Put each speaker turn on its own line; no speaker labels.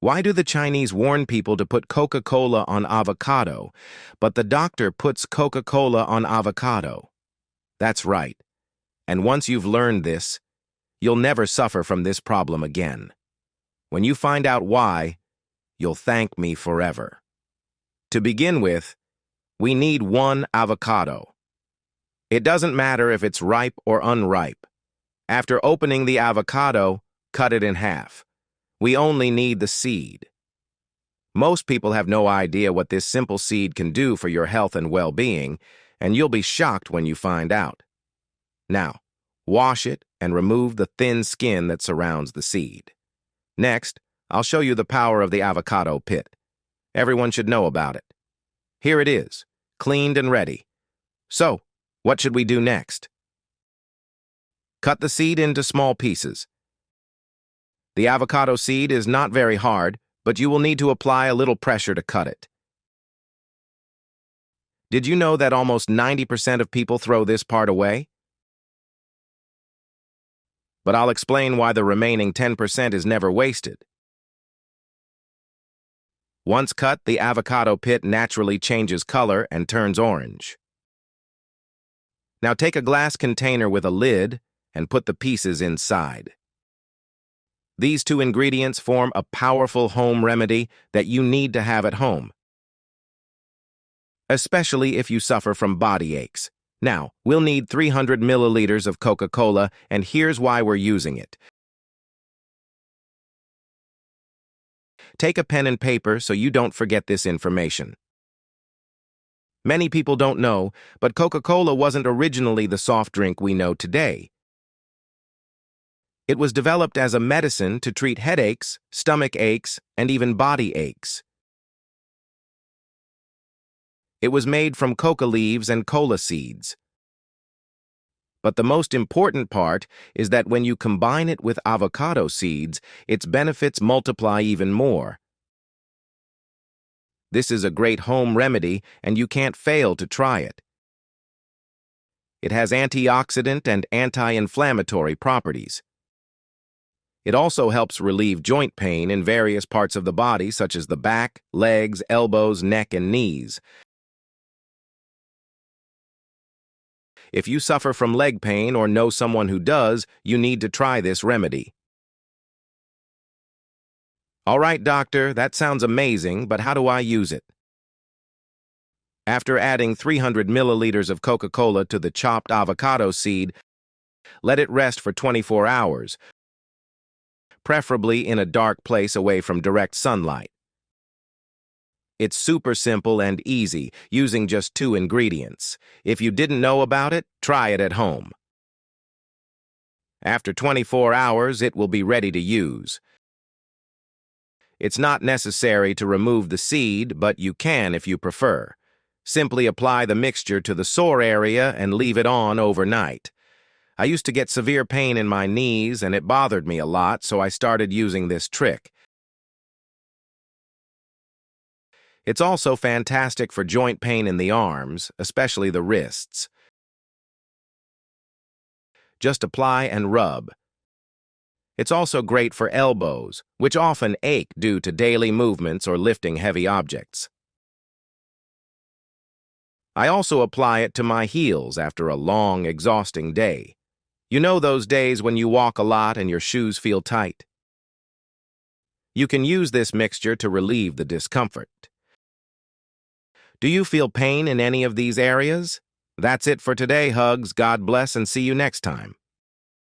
Why do the Chinese warn people to put Coca-Cola on avocado, but the doctor puts Coca-Cola on avocado? That's right. And once you've learned this, you'll never suffer from this problem again. When you find out why, you'll thank me forever. To begin with, we need 1 avocado. It doesn't matter if it's ripe or unripe. After opening the avocado, cut it in half. We only need the seed. Most people have no idea what this simple seed can do for your health and well-being, and you'll be shocked when you find out. Now, wash it and remove the thin skin that surrounds the seed. Next, I'll show you the power of the avocado pit. Everyone should know about it. Here it is, cleaned and ready. So, what should we do next? Cut the seed into small pieces. The avocado seed is not very hard, but you will need to apply a little pressure to cut it. Did you know that almost 90% of people throw this part away? But I'll explain why the remaining 10% is never wasted. Once cut, the avocado pit naturally changes color and turns orange. Now take a glass container with a lid and put the pieces inside. These 2 ingredients form a powerful home remedy that you need to have at home, especially if you suffer from body aches. Now, we'll need 300 milliliters of Coca-Cola, and here's why we're using it. Take a pen and paper so you don't forget this information. Many people don't know, but Coca-Cola wasn't originally the soft drink we know today. It was developed as a medicine to treat headaches, stomach aches, and even body aches. It was made from coca leaves and cola seeds. But the most important part is that when you combine it with avocado seeds, its benefits multiply even more. This is a great home remedy, and you can't fail to try it. It has antioxidant and anti-inflammatory properties. It also helps relieve joint pain in various parts of the body, such as the back, legs, elbows, neck, and knees. If you suffer from leg pain or know someone who does, you need to try this remedy. All right, doctor, that sounds amazing, but how do I use it? After adding 300 milliliters of Coca-Cola to the chopped avocado seed, let it rest for 24 hours, preferably in a dark place away from direct sunlight. It's super simple and easy, using just 2 ingredients. If you didn't know about it, try it at home. After 24 hours, it will be ready to use. It's not necessary to remove the seed, but you can if you prefer. Simply apply the mixture to the sore area and leave it on overnight. I used to get severe pain in my knees, and it bothered me a lot, so I started using this trick. It's also fantastic for joint pain in the arms, especially the wrists. Just apply and rub. It's also great for elbows, which often ache due to daily movements or lifting heavy objects. I also apply it to my heels after a long, exhausting day. You know those days when you walk a lot and your shoes feel tight? You can use this mixture to relieve the discomfort. Do you feel pain in any of these areas? That's it for today, hugs. God bless and see you next time.